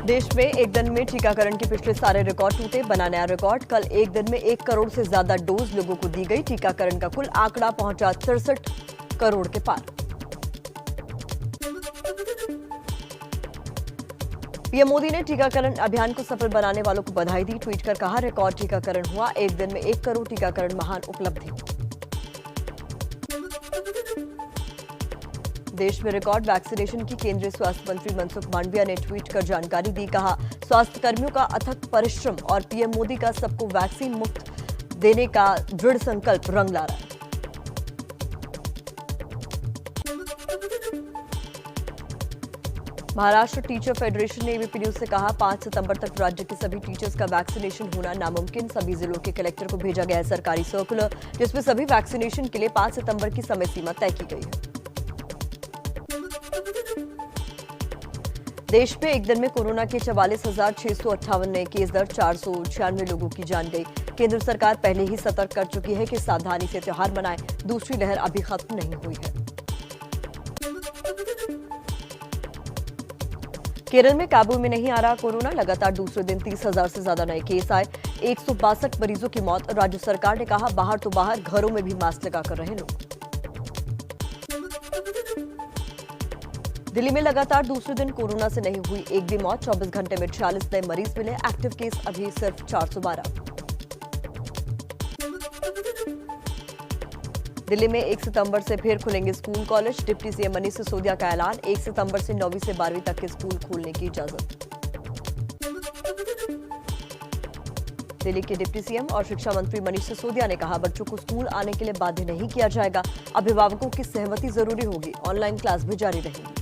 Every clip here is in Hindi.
देश में एक दिन में टीकाकरण के पिछले सारे रिकॉर्ड टूटे, बना नया रिकॉर्ड। कल एक दिन में 1 करोड़ से ज्यादा डोज लोगों को दी गई। टीकाकरण का कुल आंकड़ा पहुंचा 63 करोड़ के पार। पीएम मोदी ने टीकाकरण अभियान को सफल बनाने वालों को बधाई दी। ट्वीट कर कहा, रिकॉर्ड टीकाकरण हुआ, एक दिन में 1 करोड़ टीकाकरण महान उपलब्धि। देश में रिकॉर्ड वैक्सीनेशन की केंद्रीय स्वास्थ्य मंत्री मनसुख मांडविया ने ट्वीट कर जानकारी दी। कहा, स्वास्थ्य कर्मियों का अथक परिश्रम और पीएम मोदी का सबको वैक्सीन मुफ्त देने का दृढ़ संकल्प रंग ला रहा है। महाराष्ट्र टीचर फेडरेशन ने एबीपी न्यूज से कहा, 5 सितंबर तक राज्य के सभी टीचर्स का वैक्सीनेशन होना नामुमकिन। सभी जिलों के कलेक्टर को भेजा गया है सरकारी सर्कुलर, जिसमें सभी वैक्सीनेशन के लिए 5 सितंबर की समय सीमा तय की गई है। देश में एक दिन में कोरोना के 44,658 नए केस दर्ज, 496 लोगों की जान गई। केंद्र सरकार पहले ही सतर्क कर चुकी है कि सावधानी से त्योहार मनाएं, दूसरी लहर अभी खत्म नहीं हुई है। केरल में काबू में नहीं आ रहा कोरोना, लगातार दूसरे दिन 30,000 से ज्यादा नए केस आए, 162 मरीजों की मौत। राज्य सरकार ने कहा, बाहर तो बाहर, घरों में भी मास्क लगाकर रहे लोग। दिल्ली में लगातार दूसरे दिन कोरोना से नहीं हुई एक भी मौत, 24 घंटे में 46 नए मरीज मिले। एक्टिव केस अभी सिर्फ 412। दिल्ली में 1 सितंबर से फिर खुलेंगे school college. Deputy CM Manish Sisodia का ऐलान, 1 सितंबर से 9वीं से 12वीं तक के स्कूल खोलने की इजाजत। दिल्ली के डिप्टी सीएम और शिक्षा मंत्री मनीष सिसोदिया ने कहा, बच्चों को स्कूल आने के लिए बाध्य नहीं किया जाएगा, अभिभावकों की सहमति जरूरी होगी, ऑनलाइन क्लास भी जारी रहेगी।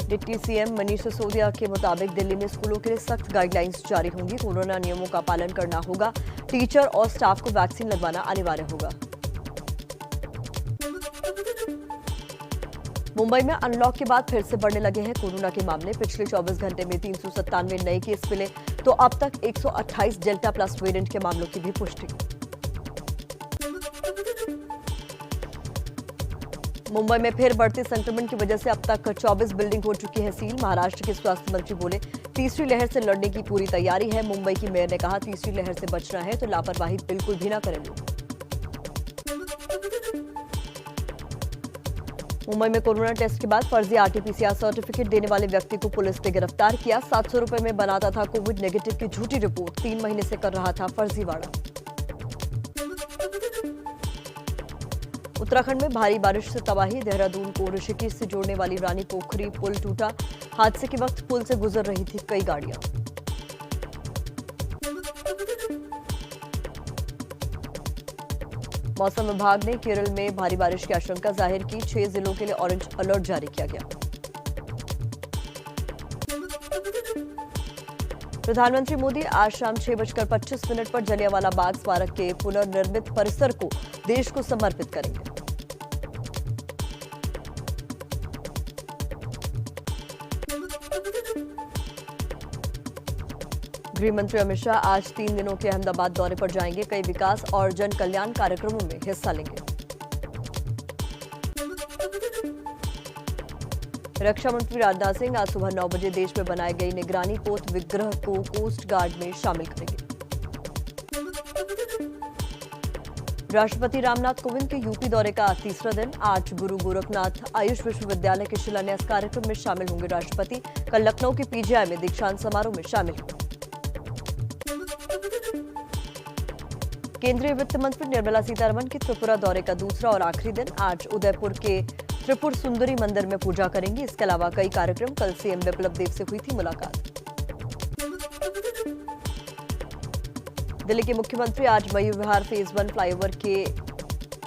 डिप्टी सीएम मनीष सिसोदिया के मुताबिक दिल्ली में स्कूलों के लिए सख्त गाइडलाइंस जारी होंगी। कोरोना नियमों का पालन करना होगा, टीचर और स्टाफ को वैक्सीन लगवाना अनिवार्य होगा। मुंबई में अनलॉक के बाद फिर से बढ़ने लगे हैं कोरोना के मामले। पिछले 24 घंटे में 397 नए केस मिले, तो अब तक 128 डेल्टा प्लस वेरिएंट के मामलों की भी पुष्टि। मुंबई में फिर बढ़ते संक्रमण की वजह से अब तक 24 बिल्डिंग हो चुकी है सील। महाराष्ट्र के स्वास्थ्य मंत्री बोले, तीसरी लहर से लड़ने की पूरी तैयारी है। मुंबई की मेयर ने कहा, तीसरी लहर से बचना है तो लापरवाही बिल्कुल भी ना करें लोग। मुंबई में कोरोना टेस्ट के बाद फर्जी आरटीपीसीआर सर्टिफिकेट देने वाले व्यक्ति को पुलिस ने गिरफ्तार किया। 700 रुपए में बनाता था कोविड नेगेटिव की झूठी रिपोर्ट, 3 महीने से कर रहा था फर्जीवाड़ा। उत्तराखंड में भारी बारिश से तबाही, देहरादून को ऋषिकेश से जोड़ने वाली रानी पोखरी पुल टूटा। हादसे के वक्त पुल से गुजर रही थी कई गाड़ियां। मौसम विभाग ने केरल में भारी बारिश की आशंका जाहिर की, 6 जिलों के लिए ऑरेंज अलर्ट जारी किया गया। प्रधानमंत्री मोदी आज शाम 6:25 पर जलियांवाला बाग स्मारक के पुनर्निर्मित परिसर को देश को समर्पित करेंगे। गृह मंत्री अमित शाह आज 3 दिनों के अहमदाबाद दौरे पर जाएंगे। कई विकास और जन कल्याण कार्यक्रमों में हिस्सा लेंगे। रक्षा मंत्री राजनाथ सिंह आज सुबह 9 बजे देश में बनाए गए निगरानी पोत विग्रह को कोस्ट गार्ड में शामिल करेंगे। राष्ट्रपति रामनाथ कोविंद के यूपी दौरे का तीसरा दिन, आज गुरु गोरखनाथ आयुष विश्वविद्यालय के शिलान्यास कार्यक्रम में शामिल होंगे राष्ट्रपति। कल लखनऊ के पीजीआई में दीक्षांत समारोह में शामिल होंगे। केंद्रीय वित्त मंत्री निर्मला सीतारमण के त्रिपुरा दौरे का दूसरा और आखिरी दिन, आज उदयपुर के त्रिपुर सुंदरी मंदिर में पूजा करेंगी। इसके अलावा कई कार्यक्रम। कल सीएम बिप्लब देब से हुई थी मुलाकात। दिल्ली के मुख्यमंत्री आज मयूर विहार फेज 1 फ्लाईओवर के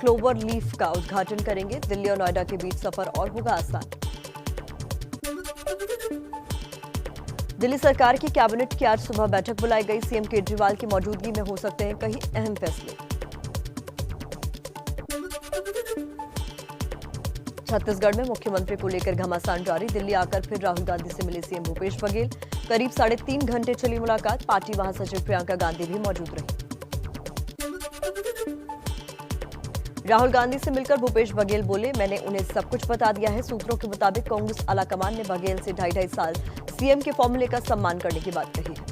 क्लोवर लीफ का उद्घाटन करेंगे। दिल्ली और नोएडा के बीच सफर और होगा आसान। दिल्ली सरकार की कैबिनेट की आज सुबह बैठक बुलाई गई। सीएम केजरीवाल की मौजूदगी में हो सकते हैं कई अहम फैसले। छत्तीसगढ़ में मुख्यमंत्री को लेकर घमासान जारी। दिल्ली आकर फिर राहुल गांधी से मिले सीएम भूपेश बघेल। करीब 3.5 घंटे चली मुलाकात। पार्टी महासचिव प्रियंका गांधी भी मौजूद रही। राहुल गांधी से मिलकर भूपेश बघेल बोले, मैंने उन्हें सब कुछ बता दिया है। सूत्रों के मुताबिक कांग्रेस आलाकमान ने बघेल से 2.5 साल सीएम के फॉर्मूले का सम्मान करने की बात कही है।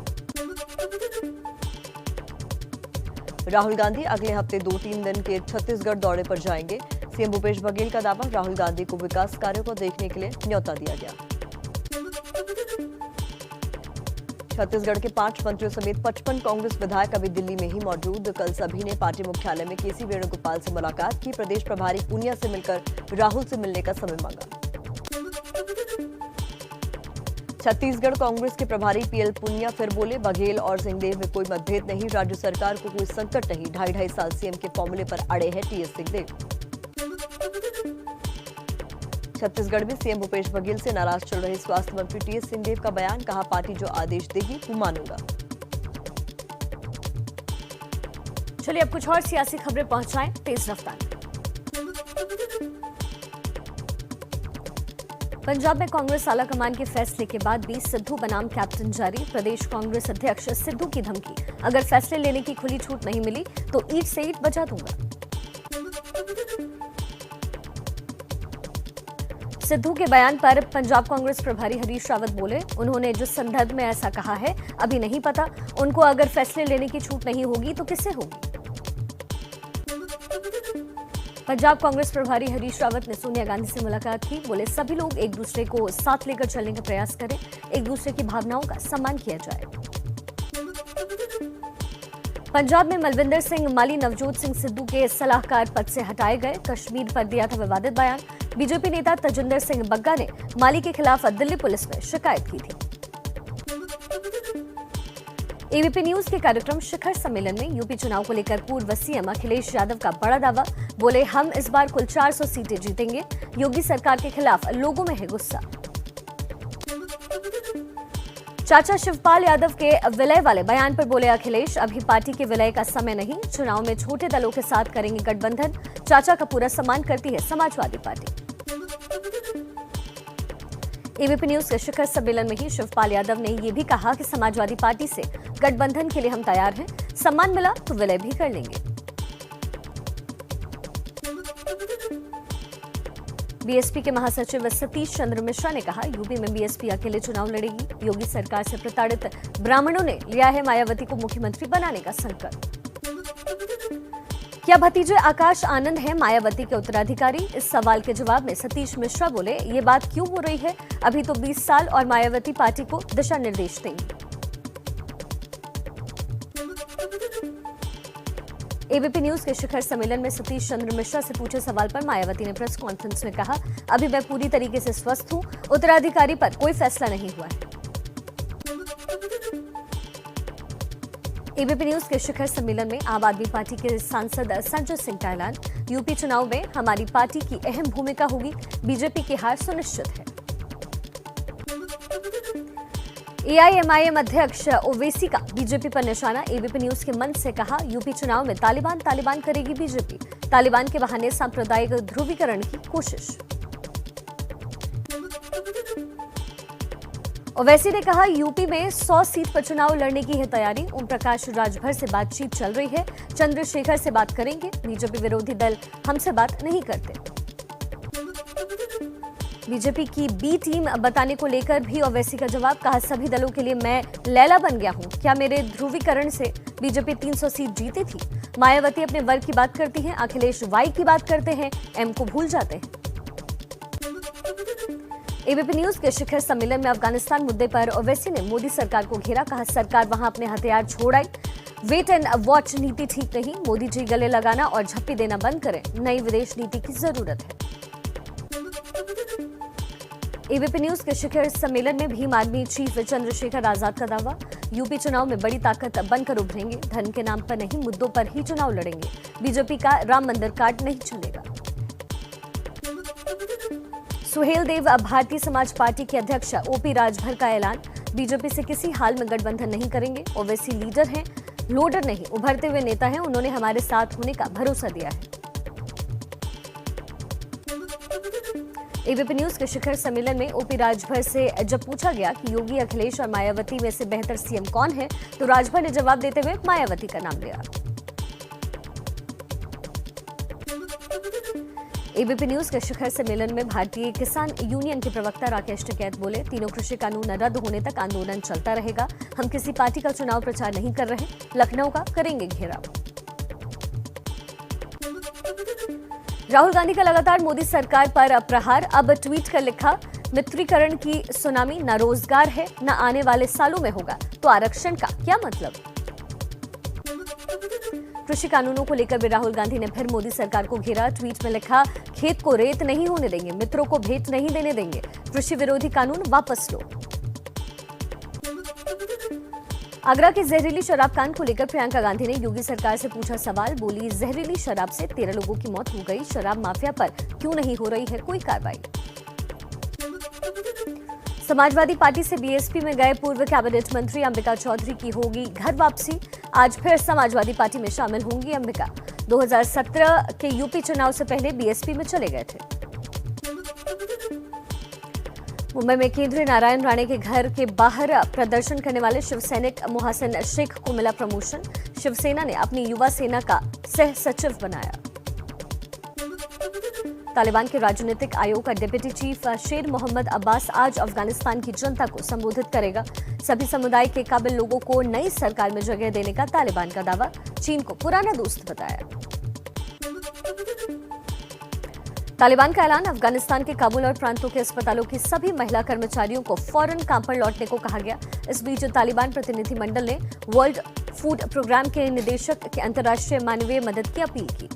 राहुल गांधी अगले हफ्ते 2-3 दिन के छत्तीसगढ़ दौरे पर जाएंगे। सीएम भूपेश बघेल का दावा, राहुल गांधी को विकास कार्यों को देखने के लिए न्योता दिया गया। छत्तीसगढ़ के 5 मंत्रियों समेत 55 कांग्रेस विधायक अभी दिल्ली में ही मौजूद। कल सभी ने पार्टी मुख्यालय में केसी वेणुगोपाल से मुलाकात की। प्रदेश प्रभारी पूनिया से मिलकर राहुल से मिलने का समय मांगा। छत्तीसगढ़ कांग्रेस के प्रभारी पीएल पूनिया फिर बोले, बघेल और सिंहदेव में कोई मतभेद नहीं, राज्य सरकार को कोई संकट नहीं। 2.5 साल सीएम के फॉर्मूले पर अड़े हैं टीएस सिंहदेव। छत्तीसगढ़ में सीएम भूपेश बघेल से नाराज चल रहे स्वास्थ्य मंत्री टीएस सिंहदेव का बयान, कहा पार्टी जो आदेश देगी वो मानूंगा। चलिए अब कुछ और सियासी खबरें पहुंचाएं तेज रफ्तार। पंजाब में कांग्रेस आलाकमान के फैसले के बाद भी सिद्धू बनाम कैप्टन जारी। प्रदेश कांग्रेस अध्यक्ष सिद्धू की धमकी, अगर फैसले लेने की खुली छूट नहीं मिली तो ईंट से ईंट बजा दूंगा। सिद्धू के बयान पर पंजाब कांग्रेस प्रभारी हरीश रावत बोले, उन्होंने जिस संदर्भ में ऐसा कहा है अभी नहीं पता उनको। अगर फैसले लेने की छूट नहीं होगी तो किससे होगी। पंजाब कांग्रेस प्रभारी हरीश रावत ने सोनिया गांधी से मुलाकात की। बोले, सभी लोग एक दूसरे को साथ लेकर चलने का प्रयास करें, एक दूसरे की भावनाओं का सम्मान किया जाए। पंजाब में मलविंदर सिंह माली नवजोत सिंह सिद्धू के सलाहकार पद से हटाए गए। कश्मीर पर दिया था विवादित बयान। बीजेपी नेता तजिंदर सिंह बग्गा ने माली के खिलाफ दिल्ली पुलिस में शिकायत की थी। एबीपी न्यूज के कार्यक्रम शिखर सम्मेलन में यूपी चुनाव को लेकर पूर्व सीएम अखिलेश यादव का बड़ा दावा। बोले, हम इस बार कुल 400 सीटें जीतेंगे। योगी सरकार के खिलाफ लोगों में है गुस्सा। चाचा शिवपाल यादव के विलय वाले बयान पर बोले अखिलेश, अभी पार्टी के विलय का समय नहीं, चुनाव में छोटे दलों के साथ करेंगे गठबंधन। चाचा का पूरा सम्मान करती है समाजवादी पार्टी। एबीपी न्यूज के शिखर सम्मेलन में ही शिवपाल यादव ने यह भी कहा कि समाजवादी पार्टी से गठबंधन के लिए हम तैयार हैं, सम्मान मिला तो विलय भी कर लेंगे। बीएसपी के महासचिव सतीश चंद्र मिश्रा ने कहा, यूपी में बीएसपी अकेले चुनाव लड़ेगी। योगी सरकार से प्रताड़ित ब्राह्मणों ने लिया है मायावती को मुख्यमंत्री बनाने का संकल्प। क्या भतीजे आकाश आनंद हैं मायावती के उत्तराधिकारी? इस सवाल के जवाब में सतीश मिश्रा बोले, ये बात क्यों हो रही है? अभी तो 20 साल और मायावती पार्टी को दिशा निर्देश देंगी। एबीपी न्यूज के शिखर सम्मेलन में सतीश चंद्र मिश्रा से पूछे सवाल पर मायावती ने प्रेस कॉन्फ्रेंस में कहा, अभी मैं पूरी तरीके से स्वस्थ हूं, उत्तराधिकारी पर कोई फैसला नहीं हुआ है। एबीपी न्यूज के शिखर सम्मेलन में आम आदमी पार्टी के सांसद संजय सिंह का ऐलान, यूपी चुनाव में हमारी पार्टी की अहम भूमिका होगी, बीजेपी की हार सुनिश्चित है। एआईएमआईएम अध्यक्ष ओवैसी का बीजेपी पर निशाना। एबीपी न्यूज के मंच से कहा, यूपी चुनाव में तालिबान करेगी बीजेपी, तालिबान के बहाने सांप्रदायिक ध्रुवीकरण की कोशिश। ओवैसी ने कहा, यूपी में 100 सीट पर चुनाव लड़ने की है तैयारी। ओम प्रकाश राजभर से बातचीत चल रही है, चंद्रशेखर से बात करेंगे। बीजेपी विरोधी दल हमसे बात नहीं करते। बीजेपी की बी टीम बताने को लेकर भी ओवैसी का जवाब, कहा, सभी दलों के लिए मैं लैला बन गया हूं। क्या मेरे ध्रुवीकरण से बीजेपी 300 सीट जीती थी? मायावती अपने वर्ग की बात करती हैं, अखिलेश वाई की बात करते हैं, एम को भूल जाते हैं। एबीपी न्यूज के शिखर सम्मेलन में अफगानिस्तान मुद्दे पर ओवैसी ने मोदी सरकार को घेरा। कहा, सरकार वहां अपने हथियार छोड़ आई, वेट एंड वॉच नीति ठीक नहीं। मोदी जी गले लगाना और झप्पी देना बंद करें, नई विदेश नीति की जरूरत है। एबीपी न्यूज के शिखर सम्मेलन में भीम आर्मी चीफ चंद्रशेखर आजाद का दावा, यूपी चुनाव में बड़ी ताकत बनकर उभरेंगे, धन के नाम पर नहीं मुद्दों पर ही चुनाव लड़ेंगे। बीजेपी का राम मंदिर कार्ड नहीं चलेगा। सुहेल देव भारतीय समाज पार्टी के अध्यक्ष ओपी राजभर का ऐलान, बीजेपी से किसी हाल में गठबंधन नहीं करेंगे। ओवैसी लीडर हैं, लोडर नहीं, उभरते हुए नेता हैं, उन्होंने हमारे साथ होने का भरोसा दिया है। एबीपी न्यूज के शिखर सम्मेलन में ओपी राजभर से जब पूछा गया कि योगी, अखिलेश और मायावती में से बेहतर सीएम कौन है, तो राजभर ने जवाब देते हुए मायावती का नाम लिया। एबीपी न्यूज के शिखर सम्मेलन में भारतीय किसान यूनियन के प्रवक्ता राकेश टिकैत बोले, तीनों कृषि कानून रद्द होने तक आंदोलन चलता रहेगा। हम किसी पार्टी का चुनाव प्रचार नहीं कर रहे, लखनऊ का करेंगे घेराव। राहुल गांधी का लगातार मोदी सरकार पर प्रहार, अब ट्वीट कर लिखा, मित्रीकरण की सुनामी न रोजगार है न आने वाले सालों में होगा, तो आरक्षण का क्या मतलब। कृषि कानूनों को लेकर भी राहुल गांधी ने फिर मोदी सरकार को घेरा। ट्वीट में लिखा, खेत को रेत नहीं होने देंगे, मित्रों को भेंट नहीं देने देंगे, कृषि विरोधी कानून वापस लो। आगरा की जहरीली शराब कांड को लेकर प्रियंका गांधी ने योगी सरकार से पूछा सवाल, बोली जहरीली शराब से 13 लोगों की मौत हो गई, शराब माफिया पर क्यों नहीं हो रही है कोई कार्रवाई। समाजवादी पार्टी से बीएसपी में गए पूर्व कैबिनेट मंत्री अंबिका चौधरी की होगी घर वापसी, आज फिर समाजवादी पार्टी में शामिल होंगी अंबिका। 2017 के यूपी चुनाव से पहले बीएसपी में चले गए थे। मुंबई में केंद्रीय नारायण राणे के घर के बाहर प्रदर्शन करने वाले शिव सैनिक मोहसिन शेख को मिला प्रमोशन, शिवसेना ने अपनी युवा सेना का सह सचिव बनाया। तालिबान के राजनीतिक आयोग का डिप्टी चीफ शेर मोहम्मद अब्बास आज अफगानिस्तान की जनता को संबोधित करेगा। सभी समुदाय के काबिल लोगों को नई सरकार में जगह देने का तालिबान का दावा, चीन को पुराना दोस्त बताया। तालिबान का ऐलान, अफगानिस्तान के काबुल और प्रांतों के अस्पतालों की सभी महिला कर्मचारियों को फौरन काम पर लौटने को कहा गया। इस बीच तालिबान प्रतिनिधिमंडल ने वर्ल्ड फूड प्रोग्राम के निदेशक की अंतर्राष्ट्रीय मानवीय मदद की अपील की।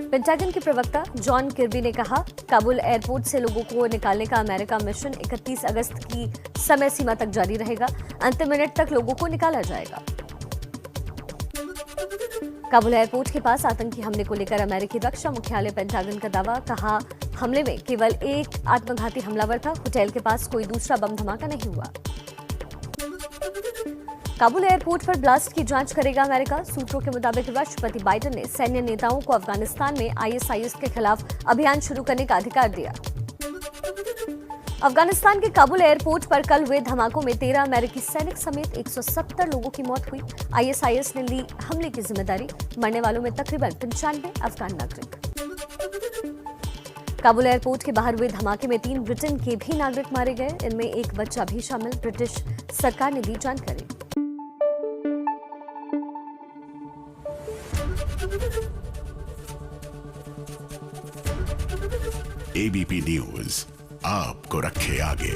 पेंटागन के प्रवक्ता जॉन किर्बी ने कहा, काबुल एयरपोर्ट से लोगों को निकालने का अमेरिका मिशन 31 अगस्त की समय सीमा तक जारी रहेगा, अंतिम मिनट तक लोगों को निकाला जाएगा। काबुल एयरपोर्ट के पास आतंकी हमले को लेकर अमेरिकी रक्षा मुख्यालय पेंटागन का दावा, कहा हमले में केवल एक आत्मघाती हमलावर था, होटल के पास कोई दूसरा बम धमाका नहीं हुआ। काबुल एयरपोर्ट पर ब्लास्ट की जांच करेगा अमेरिका, सूत्रों के मुताबिक राष्ट्रपति बाइडेन ने सैन्य नेताओं को अफगानिस्तान में आईएसआईएस के खिलाफ अभियान शुरू करने का अधिकार दिया। अफगानिस्तान के काबुल एयरपोर्ट पर कल हुए धमाकों में 13 अमेरिकी सैनिक समेत 170 लोगों की मौत हुई। आईएसआईएस ने ली हमले की जिम्मेदारी, मरने वालों में तकरीबन 95 अफगान नागरिक। काबुल एयरपोर्ट के बाहर हुए धमाके में 3 ब्रिटेन के भी नागरिक मारे गए, इनमें एक बच्चा भी शामिल, ब्रिटिश सरकार ने दी जानकारी। एबीपी न्यूज आपको रखे आगे।